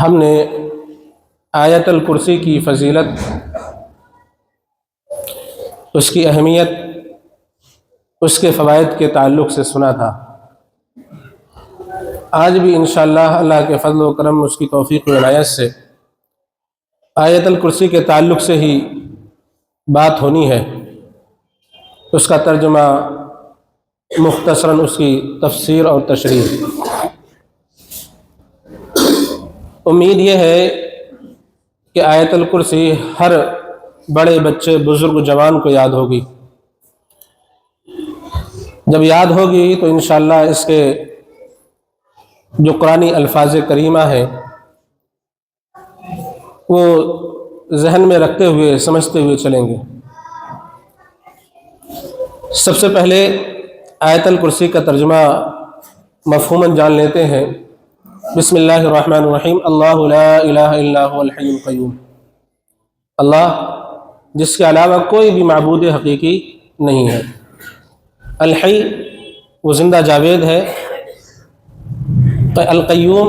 ہم نے آیت الکرسی کی فضیلت، اس کی اہمیت، اس کے فوائد کے تعلق سے سنا تھا۔ آج بھی انشاءاللہ اللہ کے فضل و کرم، اس کی توفیق و عنایت سے آیت الکرسی کے تعلق سے ہی بات ہونی ہے۔ اس کا ترجمہ، مختصراً اس کی تفسیر اور تشریح۔ امید یہ ہے کہ آیت الکرسی ہر بڑے، بچے، بزرگ، جوان کو یاد ہوگی۔ جب یاد ہوگی تو انشاءاللہ اس کے جو قرآنی الفاظ کریمہ ہیں وہ ذہن میں رکھتے ہوئے، سمجھتے ہوئے چلیں گے۔ سب سے پہلے آیت الکرسی کا ترجمہ مفہوماً جان لیتے ہیں۔ بسم اللہ الرحمن الرحیم۔ اللہ لا الہ الا هو الحی القیوم۔ اللہ جس کے علاوہ کوئی بھی معبود حقیقی نہیں ہے۔ الحی وہ زندہ جاوید ہے، القیوم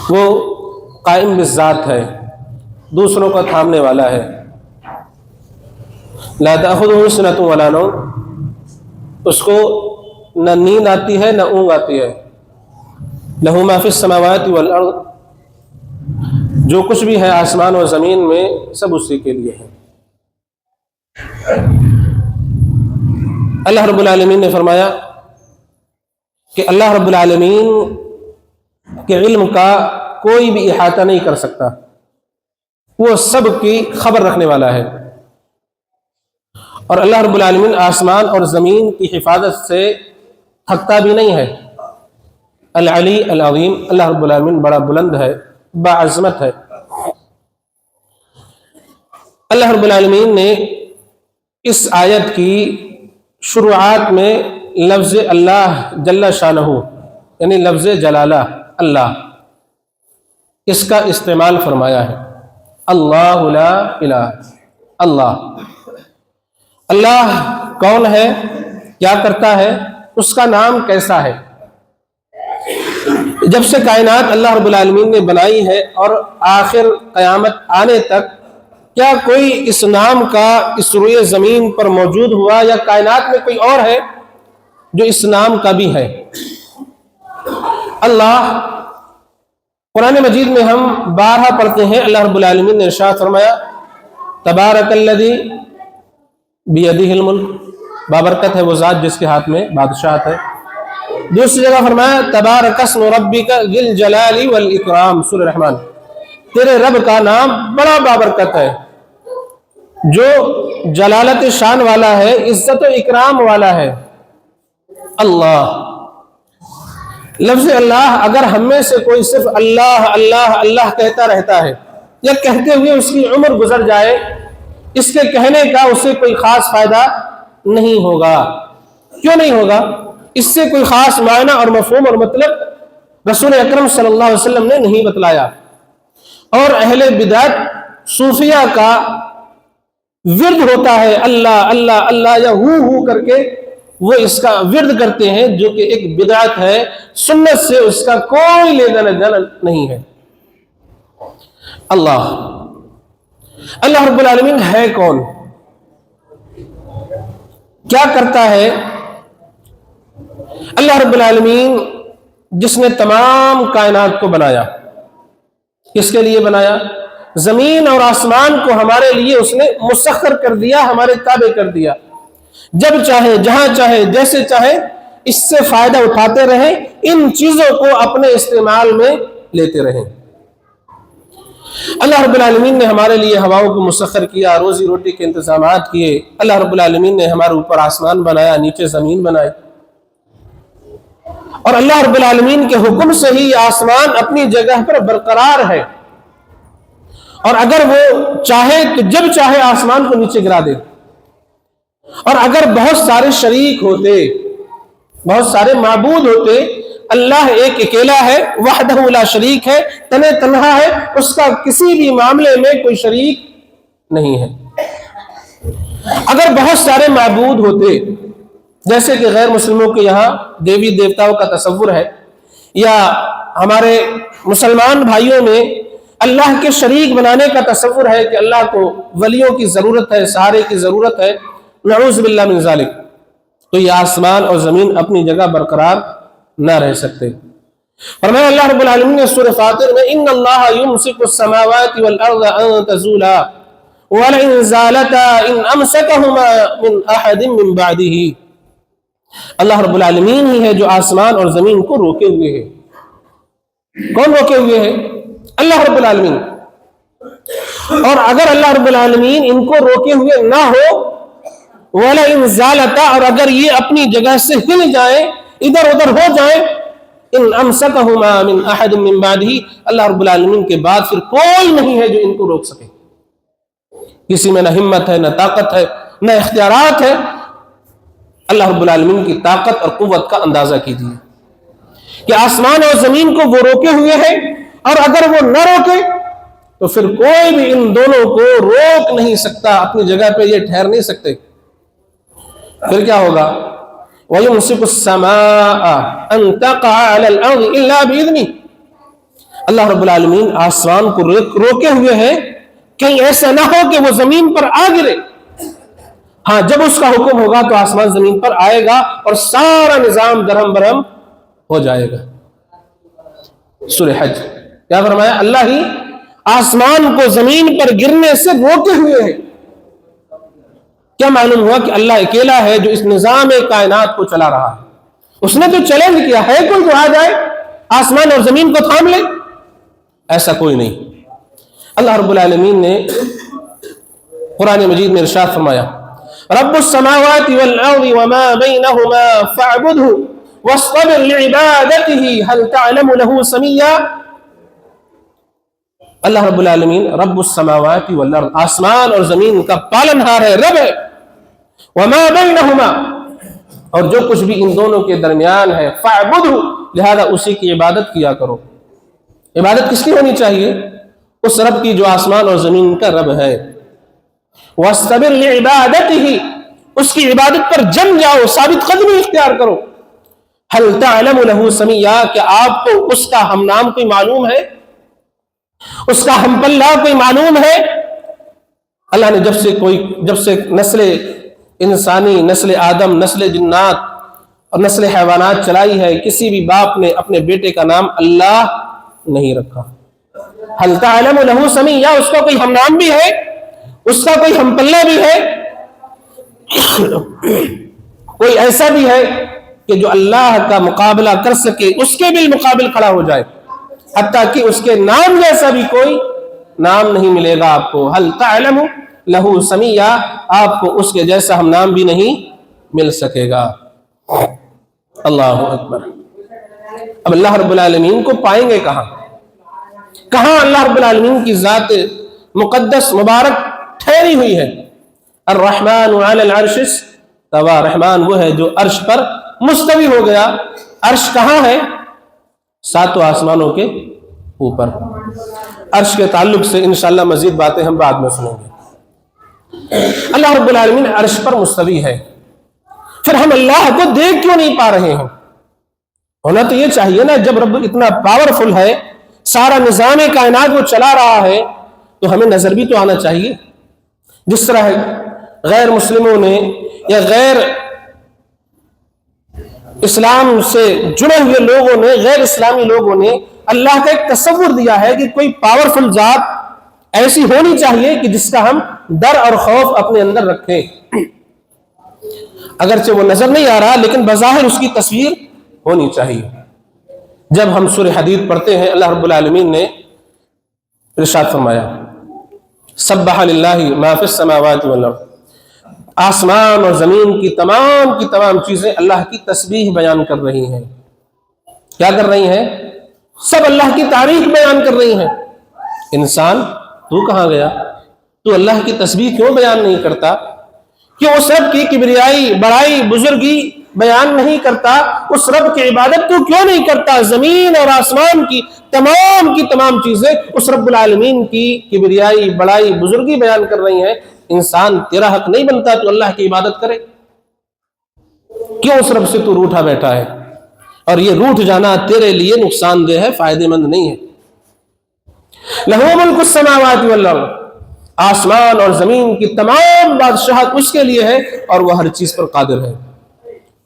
وہ قائم بالذات ہے، دوسروں کا تھامنے والا ہے۔ لا تأخذہ سنۃ ولا نوم، اس کو نہ نیند آتی ہے نہ اونگ آتی ہے۔ لہ ما فی السماوات والارض، جو کچھ بھی ہے آسمان اور زمین میں سب اسی کے لیے ہے۔ اللہ رب العالمین نے فرمایا کہ اللہ رب العالمین کے علم کا کوئی بھی احاطہ نہیں کر سکتا، وہ سب کی خبر رکھنے والا ہے۔ اور اللہ رب العالمین آسمان اور زمین کی حفاظت سے تھکتا بھی نہیں ہے۔ العلی العظیم، اللہ رب العالمین بڑا بلند ہے، باعظمت ہے۔ اللہ رب العالمین نے اس آیت کی شروعات میں لفظ اللہ جل شانہ، یعنی لفظ جلالہ اللہ، اس کا استعمال فرمایا ہے۔ اللہ لا الہ، اللہ۔ اللہ کون ہے، کیا کرتا ہے، اس کا نام کیسا ہے؟ جب سے کائنات اللہ رب العالمین نے بنائی ہے اور آخر قیامت آنے تک، کیا کوئی اس نام کا اس روئے زمین پر موجود ہوا، یا کائنات میں کوئی اور ہے جو اس نام کا بھی ہے؟ اللہ قرآن مجید میں ہم بارہا پڑھتے ہیں، اللہ رب العالمین نے ارشاد فرمایا تبارک الذی بیدہ الملک، بابرکت ہے وہ ذات جس کے ہاتھ میں بادشاہت ہے۔ دوسری جگہ فرمایا تبارک اسم ربک ذی الجلال والاکرام، سورہ رحمان، تیرے رب کا نام بڑا بابرکت ہے، جو جلالت شان والا ہے، عزت و اکرام والا ہے۔ اللہ، لفظ اللہ اگر ہم میں سے کوئی صرف اللہ اللہ اللہ کہتا رہتا ہے، یا کہتے ہوئے اس کی عمر گزر جائے، اس کے کہنے کا اسے کوئی خاص فائدہ نہیں ہوگا۔ کیوں نہیں ہوگا؟ اس سے کوئی خاص معنی اور مفہوم اور مطلب رسول اکرم صلی اللہ علیہ وسلم نے نہیں بتلایا۔ اور اہل بدعت صوفیہ کا ورد ہوتا ہے اللہ اللہ اللہ، یا ہو کر کے وہ اس کا ورد کرتے ہیں، جو کہ ایک بدعت ہے، سنت سے اس کا کوئی لینا دینا نہیں ہے۔ اللہ، اللہ رب العالمین ہے کون، کیا کرتا ہے؟ اللہ رب العالمین جس نے تمام کائنات کو بنایا، کس کے لیے بنایا؟ زمین اور آسمان کو ہمارے لیے اس نے مسخر کر دیا، ہمارے تابع کر دیا۔ جب چاہے، جہاں چاہے، جیسے چاہے اس سے فائدہ اٹھاتے رہیں، ان چیزوں کو اپنے استعمال میں لیتے رہیں۔ اللہ رب العالمین نے ہمارے لیے ہواؤں کو مسخر کیا، روزی روٹی کے انتظامات کیے۔ اللہ رب العالمین نے ہمارے اوپر آسمان بنایا، نیچے زمین بنائی، اور اللہ رب العالمین کے حکم سے ہی آسمان اپنی جگہ پر برقرار ہے، اور اگر وہ چاہے تو جب چاہے آسمان کو نیچے گرا دے۔ اور اگر بہت سارے شریک ہوتے، بہت سارے معبود ہوتے، اللہ ایک اکیلا ہے، وحدہ لا شریک ہے، تنہا تنہا ہے، اس کا کسی بھی معاملے میں کوئی شریک نہیں ہے۔ اگر بہت سارے معبود ہوتے، جیسے کہ غیر مسلموں کے یہاں دیوی دیوتاؤں کا تصور ہے یا ہمارے مسلمان بھائیوں میں اللہ کے شریک بنانے کا تصور ہے کہ اللہ کو ولیوں کی ضرورت ہے، سہارے کی ضرورت ہے، نعوذ باللہ من ذالک، تو یہ آسمان اور زمین اپنی جگہ برقرار نہ رہ سکتے۔ فرمایا اللہ رب العالمین نے سورہ فاطر میں ان اللہ یمسک السماوات والارض ان تزولا ولئن زالتا ان امسکہما من احد من بعدہ، اللہ رب العالمین ہی ہے جو آسمان اور زمین کو روکے ہوئے ہے۔ کون روکے ہوئے ہے؟ اللہ رب العالمین۔ اور اگر اللہ رب العالمین ان کو روکے ہوئے نہ ہو، وَلَئِن زَالَتَا، اور اگر یہ اپنی جگہ سے ہل جائیں، ادھر ادھر ہو جائیں، ان امسکہما من احد من بعدہ، اللہ رب العالمین کے بعد پھر کوئی نہیں ہے جو ان کو روک سکے۔ کسی میں نہ ہمت ہے، نہ طاقت ہے، نہ اختیارات ہے۔ اللہ رب العالمین کی طاقت اور قوت کا اندازہ کیجیے کہ آسمان اور زمین کو وہ روکے ہوئے ہیں، اور اگر وہ نہ روکے تو پھر کوئی بھی ان دونوں کو روک نہیں سکتا، اپنی جگہ پہ یہ ٹھہر نہیں سکتے۔ پھر کیا ہوگا؟ وَيُمْسِكُ السَّمَاءَ أَن تَقَعَ عَلَى الْأَرْضِ إِلَّا بِإِذْنِهِ، اللہ رب العالمین آسمان کو روکے ہوئے ہیں، کہیں ایسا نہ ہو کہ وہ زمین پر آ گرے۔ ہاں، جب اس کا حکم ہوگا تو آسمان زمین پر آئے گا اور سارا نظام درہم برہم ہو جائے گا۔ سورہ حج کیا فرمایا؟ اللہ ہی آسمان کو زمین پر گرنے سے روکے ہوئے ہیں۔ کیا معلوم ہوا کہ اللہ اکیلا ہے جو اس نظام کائنات کو چلا رہا ہے۔ اس نے تو چیلنج کیا ہے، کوئی جو آ جائے آسمان اور زمین کو تھام لے؟ ایسا کوئی نہیں۔ اللہ رب العالمین نے قرآن مجید میں ارشاد فرمایا رب السماوات والارض وما بینہما فاعبدہ واصطبر لعبادتہ هل تعلم له سمیا۔ اللہ رب العالمین رب السماوات والارض، آسمان اور زمین کا پالنہار ہے، رب ہے۔ وما بینہما، اور جو کچھ بھی ان دونوں کے درمیان ہے، فاعبدہ، لہذا اسی کی عبادت کیا کرو۔ عبادت کس کی ہونی چاہیے؟ اس رب کی جو آسمان اور زمین کا رب ہے۔ واصطبر لعبادتہ، اس کی عبادت پر جم جاؤ، ثابت قدمی اختیار کرو۔ هل تعلم له سمیا، کہ آپ کو اس کا ہم نام کوئی معلوم ہے، اس کا ہم پلہ کوئی معلوم ہے؟ اللہ نے جب سے نسل انسانی، نسل آدم، نسل جنات اور نسل حیوانات چلائی ہے، کسی بھی باپ نے اپنے بیٹے کا نام اللہ نہیں رکھا۔ هل تعلم له سمیا، اس کا کوئی ہم نام بھی ہے، اس کا کوئی ہم پلہ بھی ہے، کوئی ایسا بھی ہے کہ جو اللہ کا مقابلہ کر سکے، اس کے بھی مقابل کھڑا ہو جائے، حتیٰ کہ اس کے نام جیسا بھی کوئی نام نہیں ملے گا آپ کو۔ هل تعلم له سمیا، آپ کو اس کے جیسا ہم نام بھی نہیں مل سکے گا۔ اللہ اکبر۔ اب اللہ رب العالمین کو پائیں گے کہاں؟ کہاں اللہ رب العالمین کی ذات مقدس مبارک ٹھہری ہوئی ہے؟ الرحمن علی العرش استوى، رحمان وہ ہے جو عرش پر مستوی ہو گیا۔ عرش کہاں ہے؟ ساتوں آسمانوں کے اوپر۔ عرش کے تعلق سے انشاءاللہ مزید باتیں ہم بعد میں سنیں گے۔ اللہ رب العالمین عرش پر مستوی ہے، پھر ہم اللہ کو دیکھ کیوں نہیں پا رہے ہیں؟ ہونا تو یہ چاہیے نا، جب رب اتنا پاورفل ہے، سارا نظام کائنات وہ چلا رہا ہے، تو ہمیں نظر بھی تو آنا چاہیے۔ جس طرح غیر مسلموں نے یا غیر اسلام سے جڑے ہوئے لوگوں نے، غیر اسلامی لوگوں نے اللہ کا ایک تصور دیا ہے کہ کوئی پاورفل ذات ایسی ہونی چاہیے کہ جس کا ہم ڈر اور خوف اپنے اندر رکھیں۔ اگرچہ وہ نظر نہیں آ رہا، لیکن بظاہر اس کی تصویر ہونی چاہیے۔ جب ہم سورہ حدید پڑھتے ہیں، اللہ رب العالمین نے ارشاد فرمایا سبح للہ ما فی السماوات والارض، آسمان اور زمین کی تمام چیزیں اللہ کی تسبیح بیان کر رہی ہیں۔ کیا کر رہی ہیں؟ سب اللہ کی تعریف بیان کر رہی ہیں۔ انسان تو کہاں گیا؟ تو اللہ کی تسبیح کیوں بیان نہیں کرتا؟ کیوں اس رب کی کبریائی، بڑائی، بزرگی بیان نہیں کرتا؟ اس رب کی عبادت تو کیوں نہیں کرتا؟ زمین اور آسمان کی تمام چیزیں اس رب العالمین کی کبریائی، بڑائی، بزرگی بیان کر رہی ہیں۔ انسان تیرا حق نہیں بنتا تو اللہ کی عبادت کرے؟ کیوں اس رب سے تو روٹھا بیٹھا ہے؟ اور یہ روٹھ جانا تیرے لیے نقصان دہ ہے، فائدے مند نہیں ہے۔ لہو ملک السماوات والارض، آسمان اور زمین کی تمام بادشاہت اس کے لیے ہے اور وہ ہر چیز پر قادر ہے۔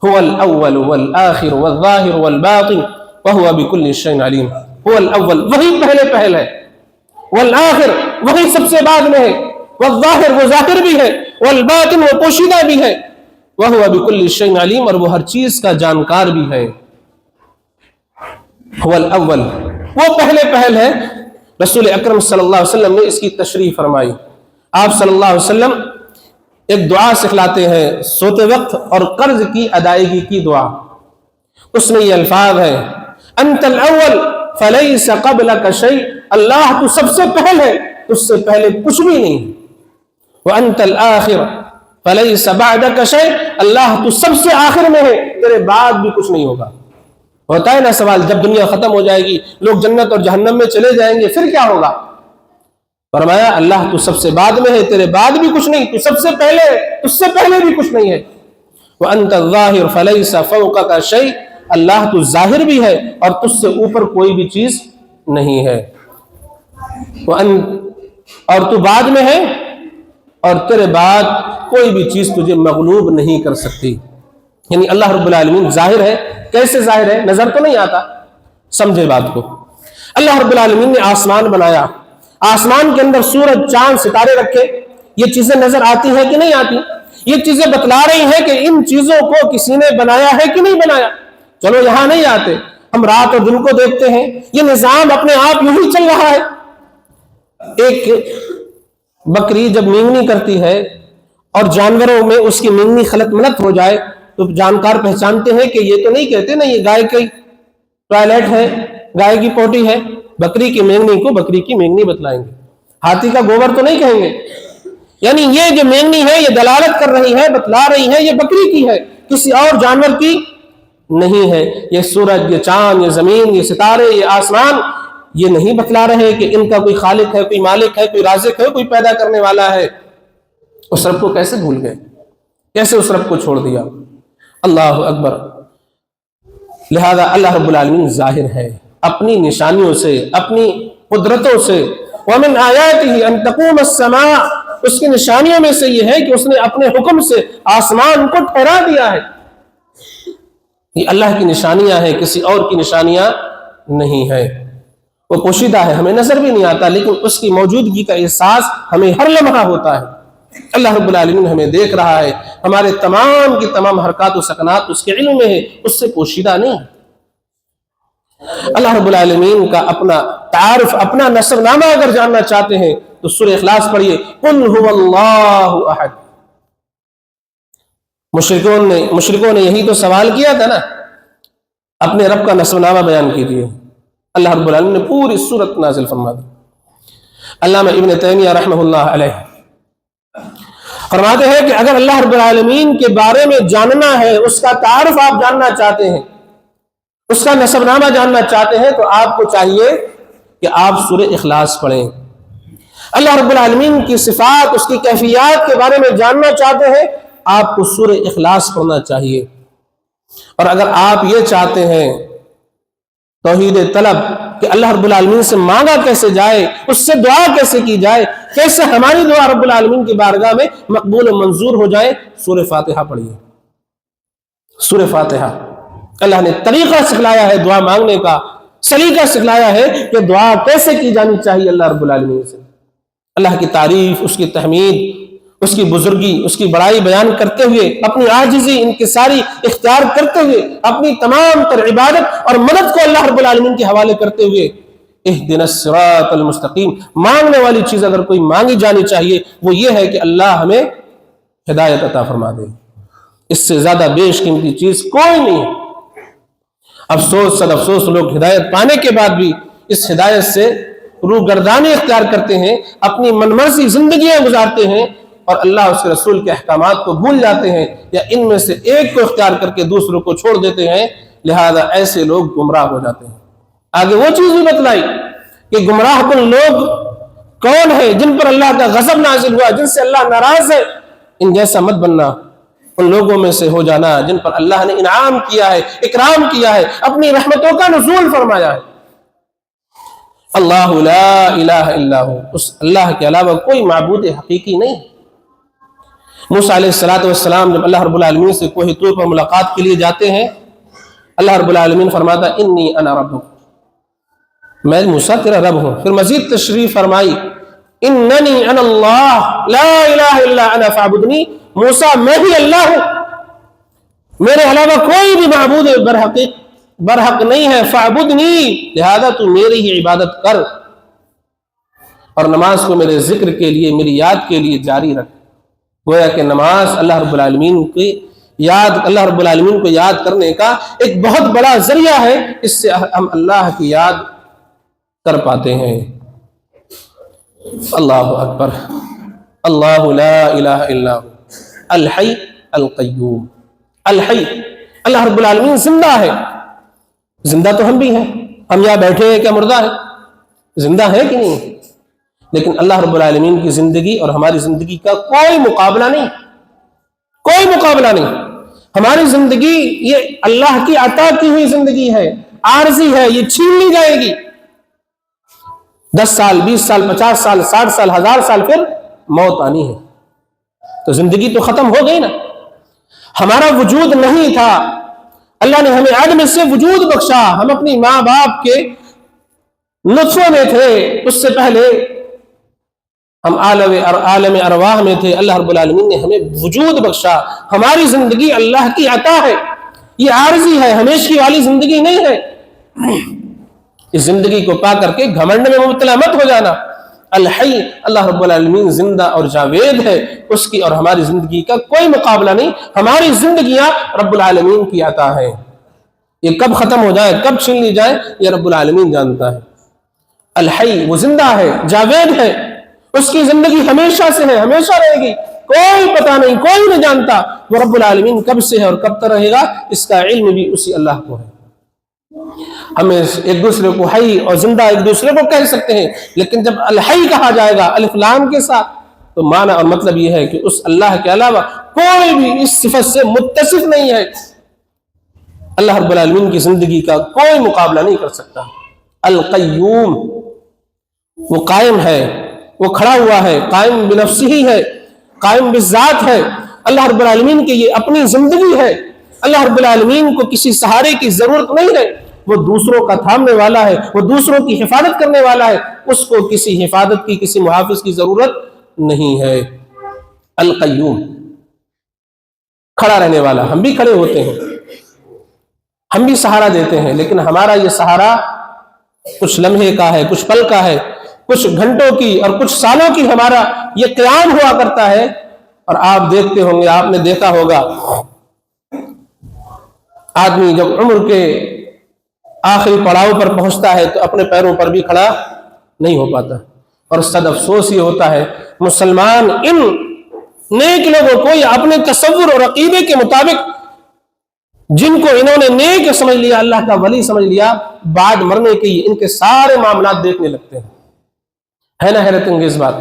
هو الاول والآخر والظاہر والباطن وهو بكل شيء علیم۔ هو الاول، وہی پہلے پہل ہے، والآخر وہی سب سے بعد میں ہے، والظاہر وہ ظاہر بھی ہے، والباطن وہ پوشیدہ بھی ہے، وهو بكل شيء علیم اور وہ ہر چیز کا جانکار بھی ہے۔ هو الاول، وہ پہلے پہل ہے۔ رسول اکرم صلی اللہ علیہ وسلم نے اس کی تشریح فرمائی۔ آپ صلی اللہ علیہ وسلم ایک دعا سکھلاتے ہیں سوتے وقت اور قرض کی ادائیگی کی دعا۔ اس میں یہ الفاظ ہے، انت الاول فلیس قبلک شیء، اللہ تو سب سے پہل ہے، اس سے پہلے کچھ بھی نہیں۔ وانت الاخر فلیس بعدک شیء، اللہ تو سب سے آخر میں ہے، تیرے بعد بھی کچھ نہیں ہوگا۔ ہوتا ہے نا سوال، جب دنیا ختم ہو جائے گی، لوگ جنت اور جہنم میں چلے جائیں گے، پھر کیا ہوگا؟ فرمایا اللہ تو سب سے بعد میں ہے، تیرے بعد بھی کچھ نہیں، تو سب سے پہلے ہے، اس سے پہلے بھی کچھ نہیں ہے۔ وانت الظاہر فلیس فوقک شیء، اللہ تو ظاہر بھی ہے اور تجھ سے اوپر کوئی بھی چیز نہیں ہے۔ اور تو بعد میں ہے اور تیرے بعد کوئی بھی چیز تجھے مغلوب نہیں کر سکتی۔ یعنی اللہ رب العالمین ظاہر ہے۔ کیسے ظاہر ہے؟ نظر تو نہیں آتا، سمجھے بات کو۔ اللہ رب العالمین نے آسمان بنایا، آسمان کے اندر سورج چاند ستارے رکھے، یہ چیزیں نظر آتی ہیں کہ نہیں آتی؟ یہ چیزیں بتلا رہی ہیں کہ ان چیزوں کو کسی نے بنایا ہے کہ نہیں بنایا۔ چلو یہاں نہیں آتے، ہم رات اور دن کو دیکھتے ہیں، یہ نظام اپنے آپ یوں ہی چل رہا ہے۔ ایک بکری جب مینگنی کرتی ہے اور جانوروں میں اس کی مینگنی خلط ملط ہو جائے تو جانکار پہچانتے ہیں کہ یہ تو نہیں کہتے نا یہ گائے کی ٹوائلٹ ہے، گائے کی پوٹی ہے، بکری کی مینگنی کو بکری کی مینگنی بتلائیں گے، ہاتھی کا گوبر تو نہیں کہیں گے۔ یعنی یہ جو مینگنی ہے یہ دلالت کر رہی ہے، بتلا رہی ہے یہ بکری کی ہے، کسی اور جانور کی نہیں ہے۔ یہ سورج، یہ چاند، یہ زمین، یہ ستارے، یہ آسمان، یہ نہیں بتلا رہے کہ ان کا کوئی خالق ہے، کوئی مالک ہے، کوئی رازق ہے، کوئی پیدا کرنے والا ہے۔ اس رب کو کیسے بھول گئے؟ کیسے اس رب کو چھوڑ دیا؟ اللہ اکبر۔ لہذا اللہ رب العالمین ظاہر ہے اپنی نشانیوں سے، اپنی قدرتوں سے۔ وَمِنْ آيَاتِهِ أَن تَقُومَ السَّمَاءُ، اس کی نشانیوں میں سے یہ ہے کہ اس نے اپنے حکم سے آسمان کو ٹھہرا دیا ہے۔ یہ اللہ کی نشانیاں ہیں، کسی اور کی نشانیاں نہیں ہے۔ وہ پوشیدہ ہے، ہمیں نظر بھی نہیں آتا، لیکن اس کی موجودگی کا احساس ہمیں ہر لمحہ ہوتا ہے۔ اللہ رب العالمین ہمیں دیکھ رہا ہے، ہمارے تمام کی تمام حرکات و سکنات اس کے علم میں ہے، اس سے پوشیدہ نہیں۔ اللہ رب العالمین کا اپنا تعارف، اپنا نسب نامہ اگر جاننا چاہتے ہیں تو سورہ اخلاص پڑھیے، قل هو اللہ احد۔ مشرکوں نے یہی تو سوال کیا تھا نا، اپنے رب کا نسب نامہ بیان کیجیے۔ اللہ رب العالمین نے پوری سورت نازل فرما دی۔ علامہ ابن تیمیہ رحمہ اللہ علیہ فرماتے ہیں کہ اگر اللہ رب العالمین کے بارے میں جاننا ہے، اس کا تعارف آپ جاننا چاہتے ہیں، اس کا نسب نامہ جاننا چاہتے ہیں، تو آپ کو چاہیے کہ آپ سورہ اخلاص پڑھیں۔ اللہ رب العالمین کی صفات، اس کی کیفیات کے بارے میں جاننا چاہتے ہیں، آپ کو سورہ اخلاص پڑھنا چاہیے۔ اور اگر آپ یہ چاہتے ہیں توحید طلب کہ اللہ رب العالمین سے مانگا کیسے جائے، اس سے دعا کیسے کی جائے، کیسے ہماری دعا رب العالمین کی بارگاہ میں مقبول و منظور ہو جائے، سورہ فاتحہ پڑھیے۔ سورہ فاتحہ اللہ نے طریقہ سکھلایا ہے دعا مانگنے کا، سلیقہ سکھلایا ہے کہ دعا کیسے کی جانی چاہیے اللہ رب العالمین سے۔ اللہ کی تعریف، اس کی تحمید، اس کی بزرگی، اس کی بڑائی بیان کرتے ہوئے، اپنی عاجزی انکساری اختیار کرتے ہوئے، اپنی تمام تر عبادت اور مدد کو اللہ رب العالمین کے حوالے کرتے ہوئے، اہدنا الصراط المستقیم، مانگنے والی چیز اگر کوئی مانگی جانی چاہیے وہ یہ ہے کہ اللہ ہمیں ہدایت عطا فرما دے۔ اس سے زیادہ بیش قیمتی چیز کوئی نہیں ہے۔ افسوس، صد افسوس، لوگ ہدایت پانے کے بعد بھی اس ہدایت سے روگردانی اختیار کرتے ہیں، اپنی من مرضی زندگیاں گزارتے ہیں اور اللہ اس کے رسول کے احکامات کو بھول جاتے ہیں، یا ان میں سے ایک کو اختیار کر کے دوسروں کو چھوڑ دیتے ہیں۔ لہذا ایسے لوگ گمراہ ہو جاتے ہیں۔ آگے وہ چیز بھی بتلائی کہ گمراہ کن لوگ کون ہیں، جن پر اللہ کا غضب نازل ہوا، جن سے اللہ ناراض ہے، ان جیسا مت بننا۔ ان لوگوں میں سے ہو جانا جن پر اللہ نے انعام کیا ہے، اکرام کیا ہے، اپنی رحمتوں کا نزول فرمایا ہے۔ اللہ لا الہ الا ہو، اس اللہ کے علاوہ کوئی معبود حقیقی نہیں۔ موسیٰ علیہ السلام جب اللہ رب العالمین سے کوہ طور پر ملاقات کے لیے جاتے ہیں، اللہ رب العالمین فرماتا انی انا ربک، میں موسیٰ تیرا رب ہوں۔ پھر مزید تشریف فرمائی اننی انا اللہ لا الہ الا انا فاعبدنی، موسیٰ میں ہی اللہ ہوں، میرے علاوہ کوئی بھی معبود برحق نہیں ہے، فاعبدنی، لہذا تو میری ہی عبادت کر، اور نماز کو میرے ذکر کے لیے، میری یاد کے لیے جاری رکھ۔ گویا کہ نماز اللہ رب العالمین کو یاد کرنے کا ایک بہت بڑا ذریعہ ہے، اس سے ہم اللہ کی یاد کر پاتے ہیں۔ اللہ اکبر، اللہ لا الہ الا ہو الحی القیوم۔ الحی، اللہ رب العالمین زندہ ہے، زندہ تو ہم بھی ہیں، ہم یہاں بیٹھے ہیں کیا مردہ ہے؟ زندہ ہے کہ نہیں؟ لیکن اللہ رب العالمین کی زندگی اور ہماری زندگی کا کوئی مقابلہ نہیں، کوئی مقابلہ نہیں۔ ہماری زندگی یہ اللہ کی عطا کی ہوئی زندگی ہے، عارضی ہے، یہ چھین لی جائے گی۔ 10 سال، 20 سال، 50 سال، 60 سال، 1000 سال، پھر موت آنی ہے، تو زندگی تو ختم ہو گئی نا۔ ہمارا وجود نہیں تھا، اللہ نے ہمیں عدم سے وجود بخشا، ہم اپنی ماں باپ کے نطفوں میں تھے، اس سے پہلے ہم عالم ارواح میں تھے، اللہ رب العالمین نے ہمیں وجود بخشا۔ ہماری زندگی اللہ کی عطا ہے، یہ عارضی ہے، ہمیشہ والی زندگی نہیں ہے۔ اس زندگی کو پا کر کے گھمنڈ میں مبتلا مت ہو جانا۔ الحی، اللہ رب العالمین زندہ اور جاوید ہے، اس کی اور ہماری زندگی کا کوئی مقابلہ نہیں۔ ہماری زندگیاں رب العالمین کی عطا ہے، یہ کب ختم ہو جائے، کب چھین لی جائے، یہ رب العالمین جانتا ہے۔ الحی، وہ زندہ ہے، جاوید ہے، اس کی زندگی ہمیشہ سے ہے، ہمیشہ رہے گی، کوئی پتہ نہیں، کوئی نہیں جانتا وہ رب العالمین کب سے ہے اور کب تک رہے گا، اس کا علم بھی اسی اللہ کو ہے۔ ہمیں ایک دوسرے کو حی اور زندہ ایک دوسرے کو کہہ سکتے ہیں، لیکن جب الحی کہا جائے گا الف لام کے ساتھ، تو معنی اور مطلب یہ ہے کہ اس اللہ کے علاوہ کوئی بھی اس صفت سے متصف نہیں ہے۔ اللہ رب العالمین کی زندگی کا کوئی مقابلہ نہیں کر سکتا۔ القیوم، وہ قائم ہے، وہ کھڑا ہوا ہے، قائم بنفسہ ہے، قائم بالذات ہے۔ اللہ رب العالمین کی یہ اپنی زندگی ہے، اللہ رب العالمین کو کسی سہارے کی ضرورت نہیں ہے، وہ دوسروں کا تھامنے والا ہے، وہ دوسروں کی حفاظت کرنے والا ہے، اس کو کسی حفاظت کی، کسی محافظ کی ضرورت نہیں ہے۔ القیوم، کھڑا رہنے والا۔ ہم بھی کھڑے ہوتے ہیں، ہم بھی سہارا دیتے ہیں، لیکن ہمارا یہ سہارا کچھ لمحے کا ہے، کچھ پل کا ہے، کچھ گھنٹوں کی اور کچھ سالوں کی ہمارا یہ قیام ہوا کرتا ہے۔ اور آپ دیکھتے ہوں گے، آپ نے دیکھا ہوگا، آدمی جب عمر کے آخری پڑاؤ پر پہنچتا ہے تو اپنے پیروں پر بھی کھڑا نہیں ہو پاتا، اور صد افسوس یہ ہوتا ہے مسلمان ان نیک لوگوں کو یا اپنے تصور اور عقیدے کے مطابق جن کو انہوں نے نیک سمجھ لیا، اللہ کا ولی سمجھ لیا، بعد مرنے کے ان کے سارے معاملات دیکھنے لگتے ہیں۔ ہے نا حیرت انگیز بات؟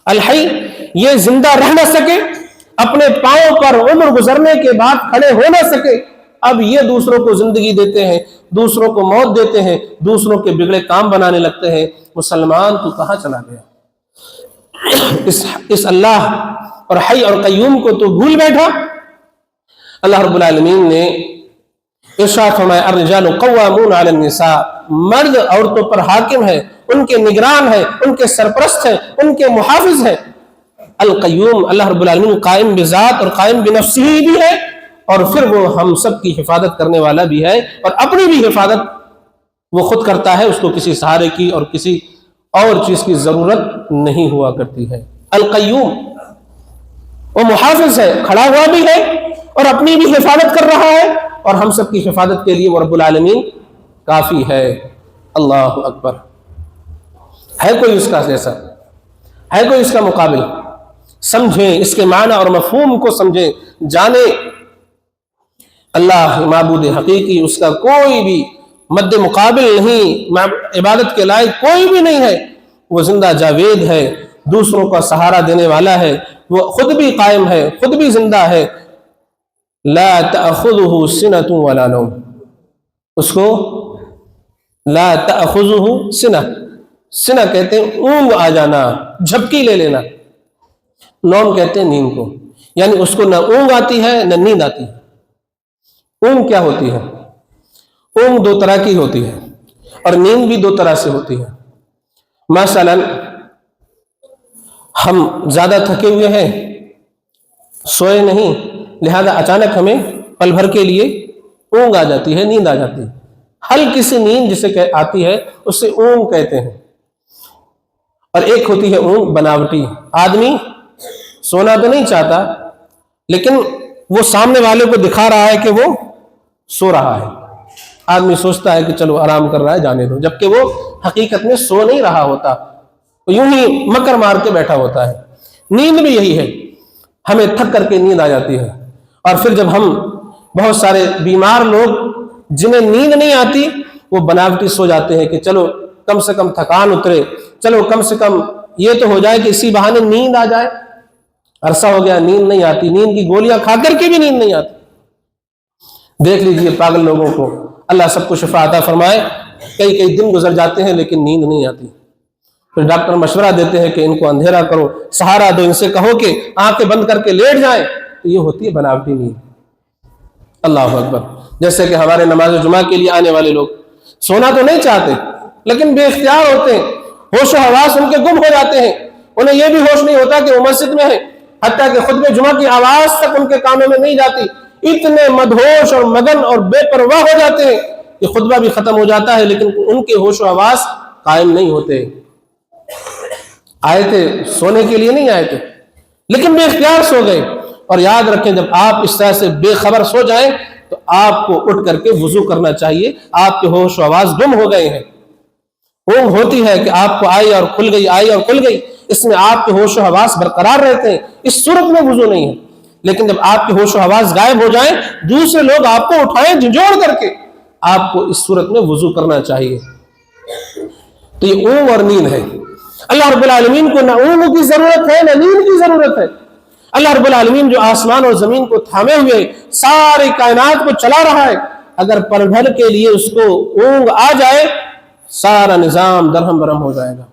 الحی، یہ زندہ رہ نہ سکے، اپنے پاؤں پر عمر گزرنے کے بعد کھڑے ہو نہ سکے، اب یہ دوسروں کو زندگی دیتے ہیں، دوسروں کو موت دیتے ہیں، دوسروں کے بگڑے کام بنانے لگتے ہیں۔ مسلمان تو کہاں چلا گیا؟ اس اللہ اور حی اور قیوم کو تو بھول بیٹھا۔ اللہ رب العالمین نے ارشاد فرمایا الرجال قوامون علی النساء، مرد عورتوں پر حاکم ہے، ان کے نگران ہے، ان کے سرپرست ہے، ان کے محافظ ہے۔ القیوم، اللہ رب العالمین قائم بذات اور قائم بنفسہ بھی ہے، اور پھر وہ ہم سب کی حفاظت کرنے والا بھی ہے، اور اپنی بھی حفاظت وہ خود کرتا ہے، اس کو کسی سہارے کی اور کسی اور چیز کی ضرورت نہیں ہوا کرتی ہے۔ القیوم، وہ محافظ ہے، کھڑا ہوا بھی ہے اور اپنی بھی حفاظت کر رہا ہے، اور ہم سب کی حفاظت کے لیے وہ رب العالمین کافی ہے۔ اللہ اکبر، ہے کوئی اس کا جیسا؟ ہے کوئی اس کا مقابل؟ سمجھیں اس کے معنی اور مفہوم کو سمجھیں، جانیں اللہ معبود حقیقی، اس کا کوئی بھی مد مقابل نہیں، عبادت کے لائق کوئی بھی نہیں ہے۔ وہ زندہ جاوید ہے، دوسروں کا سہارا دینے والا ہے، وہ خود بھی قائم ہے، خود بھی زندہ ہے، لا تأخذه سنة ولا نوم، اس کو لا تأخذه سنہ، سنہ کہتے ہیں اونگ آ جانا، جھپکی لے لینا، نوم کہتے ہیں نیند کو، یعنی اس کو نہ اونگ آتی ہے نہ نیند آتی ہے۔ اونگ کیا ہوتی ہے؟ اونگ دو طرح کی ہوتی ہے اور نیند بھی دو طرح سے ہوتی ہے۔ مثلا ہم زیادہ تھکے ہوئے ہیں، سوئے نہیں، لہذا اچانک ہمیں پل بھر کے لیے اونگ آ جاتی ہے، نیند آ جاتی ہے، ہلکی سی نیند جسے آتی ہے اسے اونگ کہتے ہیں۔ اور ایک ہوتی ہے اونگ بناوٹی، آدمی سونا تو نہیں چاہتا لیکن وہ سامنے والے کو دکھا رہا ہے کہ وہ سو رہا ہے، آدمی سوچتا ہے کہ چلو آرام کر رہا ہے جانے دو، جبکہ وہ حقیقت میں سو نہیں رہا ہوتا، یوں ہی مکر مار کے بیٹھا ہوتا ہے۔ نیند بھی یہی ہے، ہمیں تھک کر کے نیند آ جاتی ہے، اور پھر جب ہم بہت سارے بیمار لوگ جنہیں نیند نہیں آتی وہ بناوٹی سو جاتے ہیں کہ چلو کم سے کم تھکان اترے، چلو کم سے کم یہ تو ہو جائے کہ اسی بہانے نیند آ جائے۔ عرصہ ہو گیا نیند نہیں آتی، نیند کی گولیاں کھا کر کے بھی نیند نہیں آتی۔ دیکھ لیجئے پاگل لوگوں کو، اللہ سب کو شفا عطا فرمائے، کئی دن گزر جاتے ہیں لیکن نیند نہیں آتی، پھر ڈاکٹر مشورہ دیتے ہیں کہ ان کو اندھیرا کرو، سہارا دو، ان سے کہو کہ آنکھیں بند کر کے لیٹ جائیں، تو یہ ہوتی ہے بناوٹی نیند۔ اللہ اکبر۔ جیسے کہ ہمارے نماز جمعہ کے لیے آنے والے لوگ سونا تو نہیں چاہتے لیکن بے اختیار ہوتے ہیں، ہوش و حواس ان کے گم ہو جاتے ہیں، انہیں یہ بھی ہوش نہیں ہوتا کہ وہ مسجد میں ہے، حتیٰ کہ خطبہ جمعہ کی آواز تک ان کے کانوں میں نہیں جاتی، اتنے مدہوش اور مگن اور بے پرواہ ہو جاتے ہیں کہ خطبہ بھی ختم ہو جاتا ہے لیکن ان کے ہوش و حواس قائم نہیں ہوتے۔ آئے تھے سونے کے لیے نہیں آئے تھے لیکن بے اختیار سو گئے۔ اور یاد رکھیں جب آپ اس طرح سے بے خبر سو جائیں تو آپ کو اٹھ کر کے وضو کرنا چاہیے، آپ کے ہوش و حواس گم ہو گئے ہیں۔ اونگ ہوتی ہے کہ آپ کو آئی اور کھل گئی، آئی اور کھل گئی، اس میں آپ کے ہوش و حواس برقرار رہتے ہیں، اس صورت میں وضو نہیں ہے۔ لیکن جب آپ کے ہوش و حواس غائب ہو جائیں، دوسرے لوگ آپ کو اٹھائیں جھنجھوڑ کر کے، آپ کو اس صورت میں وضو کرنا چاہیے۔ تو یہ اونگ اور نیند ہے۔ اللہ رب العالمین کو نہ اونگ کی ضرورت ہے نہ نیند کی ضرورت ہے۔ اللہ رب العالمین جو آسمان اور زمین کو تھامے ہوئے ساری کائنات کو چلا رہا ہے، اگر پل بھر کے لیے اس کو اونگ آ جائے سارا نظام درہم برہم ہو جائے گا۔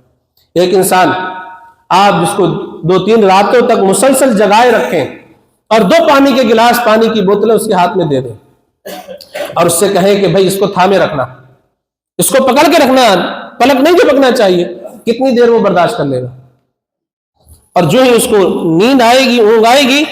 ایک انسان آپ جس کو 2-3 راتوں تک مسلسل جگائے رکھیں اور 2 پانی کے گلاس، پانی کی بوتلیں اس کے ہاتھ میں دے دیں اور اس سے کہیں کہ بھائی اس کو تھامے رکھنا، اس کو پکڑ کے رکھنا، پلک نہیں جھپکنا چاہیے، کتنی دیر وہ برداشت کر لے گا؟ اور جو ہی اس کو نیند آئے گی، اونگ آئے گی،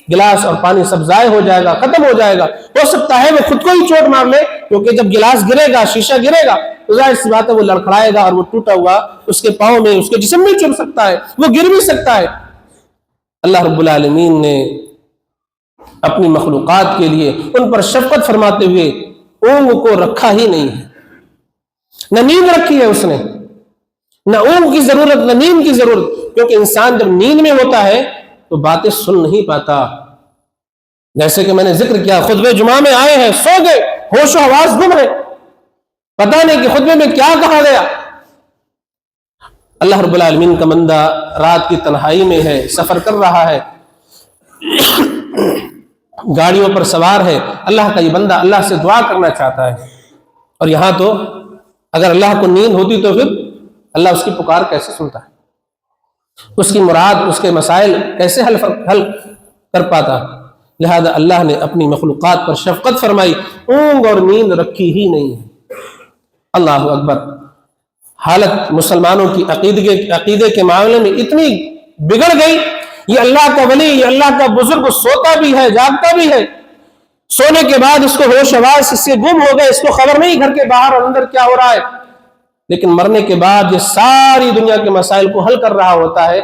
گلاس اور پانی سب ضائع ہو جائے گا، ختم ہو جائے گا۔ ہو سکتا ہے وہ خود کو ہی چوٹ مار لے، کیونکہ جب گلاس گرے گا، شیشہ گرے گا تو ظاہر سی بات ہے وہ لڑکھڑائے گا اور وہ ٹوٹا ہوا اس کے پاؤں میں، اس کے جسم میں چبھ سکتا ہے، وہ گر بھی سکتا ہے۔ اللہ رب العالمین نے اپنی مخلوقات کے لیے ان پر شفقت فرماتے ہوئے اونگ کو رکھا ہی نہیں ہے، نہ نیند رکھی ہے اس نے، نہ اونگ کی ضرورت نہ نیند کی ضرورت، کیونکہ انسان جب نیند میں ہوتا ہے تو باتیں سن نہیں پاتا۔ جیسے کہ میں نے ذکر کیا، خطبہ جمعہ میں آئے ہیں، سو گئے، ہوش و حواس گم ہے، پتہ نہیں کہ خطبے میں کیا کہا گیا۔ اللہ رب العالمین کا بندہ رات کی تنہائی میں ہے، سفر کر رہا ہے، گاڑیوں پر سوار ہے، اللہ کا یہ بندہ اللہ سے دعا کرنا چاہتا ہے، اور یہاں تو اگر اللہ کو نیند ہوتی تو پھر اللہ اس کی پکار کیسے سنتا ہے، اس کی مراد، اس کے مسائل کیسے حل کر پاتا؟ لہذا اللہ نے اپنی مخلوقات پر شفقت فرمائی، اونگ اور نیند رکھی ہی نہیں ہے۔ اللہ اکبر۔ حالت مسلمانوں کی عقیدے کے معاملے میں اتنی بگڑ گئی، یہ اللہ کا ولی، یہ اللہ کا بزرگ سوتا بھی ہے، جاگتا بھی ہے، سونے کے بعد اس کو ہوش حواس اس سے گم ہو گئے، اس کو خبر نہیں گھر کے باہر اور اندر کیا ہو رہا ہے، لیکن مرنے کے بعد یہ ساری دنیا کے مسائل کو حل کر رہا ہوتا ہے۔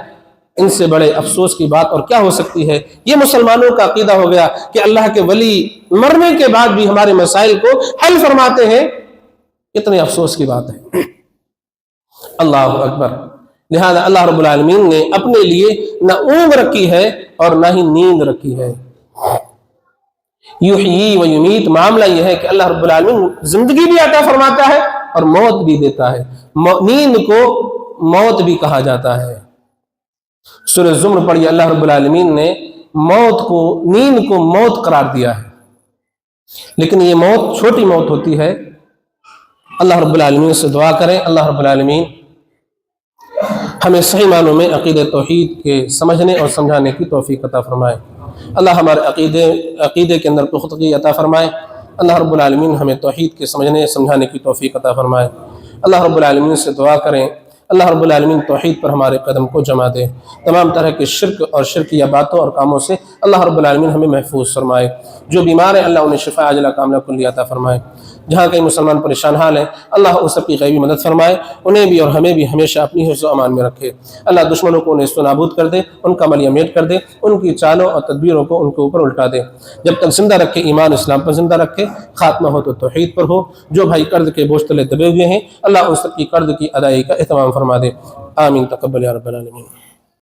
ان سے بڑے افسوس کی بات اور کیا ہو سکتی ہے؟ یہ مسلمانوں کا عقیدہ ہو گیا کہ اللہ کے ولی مرنے کے بعد بھی ہمارے مسائل کو حل فرماتے ہیں، اتنے افسوس کی بات ہے۔ اللہ اکبر۔ لہذا اللہ رب العالمین نے اپنے لیے نہ اونگ رکھی ہے اور نہ ہی نیند رکھی ہے۔ یحیی و یمیت، معاملہ یہ ہے کہ اللہ رب العالمین زندگی بھی عطا فرماتا ہے اور موت بھی دیتا ہے۔ نیند کو موت بھی کہا جاتا ہے۔ سورہ زمر پڑھیے، اللہ رب العالمین نے موت کو، نیند کو موت قرار دیا ہے۔ لیکن یہ موت چھوٹی موت ہوتی ہے۔ اللہ رب العالمین سے دعا کریں اللہ رب العالمین ہمیں صحیح معنوں میں عقیدہ توحید کے سمجھنے اور سمجھانے کی توفیق عطا فرمائے۔ اللہ ہمارے عقیدے کے اندر پختگی عطا فرمائے۔ اللہ رب العالمین ہمیں توحید کے سمجھنے سمجھانے کی توفیق عطا فرمائے۔ اللہ رب العالمین سے دعا کریں اللہ رب العالمین توحید پر ہمارے قدم کو جما دے، تمام طرح کے شرک اور شرکیہ باتوں اور کاموں سے اللہ رب العالمین ہمیں محفوظ فرمائے۔ جو بیمار ہیں اللہ انہیں شفا عاجلہ کاملہ کلیہ عطا فرمائے۔ جہاں کئی مسلمان پریشان حال ہیں اللہ ان سب کی غیبی مدد فرمائے، انہیں بھی اور ہمیں بھی ہمیشہ اپنی حفظ و امان میں رکھے۔ اللہ دشمنوں کو نیست و نابود کر دے، ان کا عملیہ میٹ کر دے، ان کی چالوں اور تدبیروں کو ان کے اوپر الٹا دے۔ جب تک زندہ رکھے ایمان اسلام پر زندہ رکھے، خاتمہ ہو تو توحید پر ہو۔ جو بھائی قرض کے بوجھ تلے دبے ہوئے ہیں اللہ ان سب کی قرض کی ادائیگی کا اہتمام فرما دے۔ آمین تقبل یا رب العالمین۔